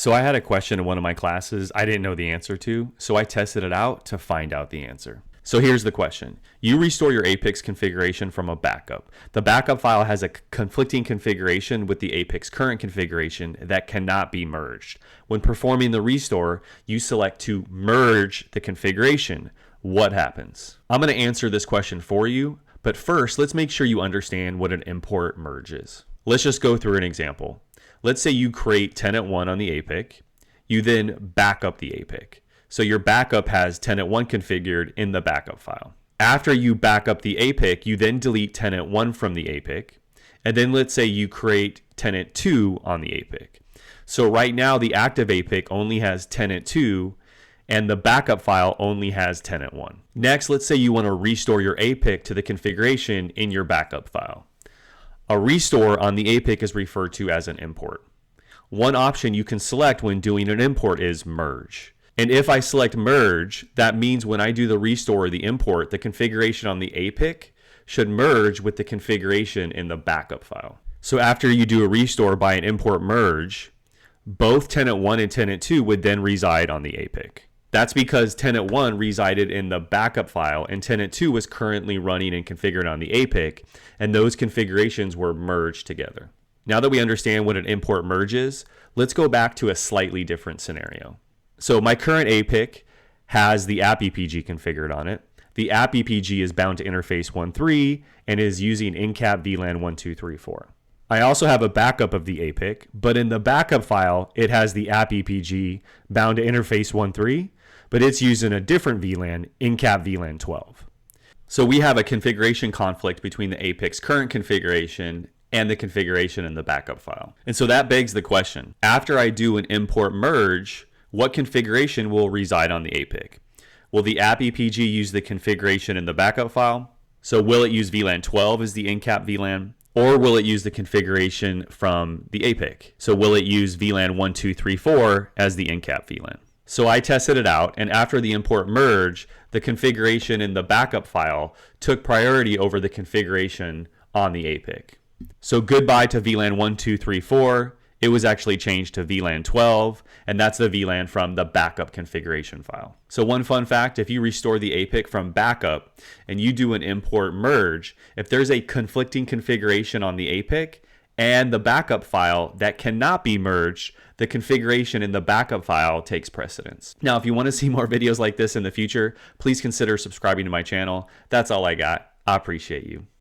So I had a question in one of my classes I didn't know the answer to, so I tested it out to find out the answer. So here's the question. You restore your APIC's configuration from a backup. The backup file has a conflicting configuration with the APIC's current configuration that cannot be merged. When performing the restore, you select to merge the configuration. What happens? I'm going to answer this question for you, but first let's make sure you understand what an import merge is. Let's just go through an example. Let's say you create tenant 1 on the APIC. You then back up the APIC. So your backup has tenant 1 configured in the backup file. After you back up the APIC, you then delete tenant 1 from the APIC. And then let's say you create tenant 2 on the APIC. So right now the active APIC only has tenant 2 and the backup file only has tenant 1. Next, let's say you want to restore your APIC to the configuration in your backup file. A restore on the APIC is referred to as an import. One option you can select when doing an import is merge. And if I select merge, that means when I do the restore or the import, the configuration on the APIC should merge with the configuration in the backup file. So after you do a restore by an import merge, both tenant 1 and tenant 2 would then reside on the APIC. That's because tenant 1 resided in the backup file and tenant 2 was currently running and configured on the APIC, and those configurations were merged together. Now that we understand what an import merge is, let's go back to a slightly different scenario. So my current APIC has the APIC configured on it. The APIC is bound to interface 1.3 and is using incap VLAN 1.2.3.4. I also have a backup of the APIC, but in the backup file, it has the APIC bound to interface 1.3, but it's using a different VLAN, incap VLAN 12. So we have a configuration conflict between the APIC's current configuration and the configuration in the backup file. And so that begs the question, after I do an import merge, what configuration will reside on the APIC? Will the APIC use the configuration in the backup file? So will it use VLAN 12 as the incap VLAN? Or will it use the configuration from the APIC? So will it use VLAN 1.2.3.4 as the incap VLAN? So I tested it out, and after the import merge, the configuration in the backup file took priority over the configuration on the APIC. So goodbye to VLAN 1.2.3.4. It was actually changed to VLAN 12, and that's the VLAN from the backup configuration file. So one fun fact, if you restore the APIC from backup and you do an import merge, if there's a conflicting configuration on the APIC and the backup file that cannot be merged, the configuration in the backup file takes precedence. Now, if you want to see more videos like this in the future, please consider subscribing to my channel. That's all I got. I appreciate you.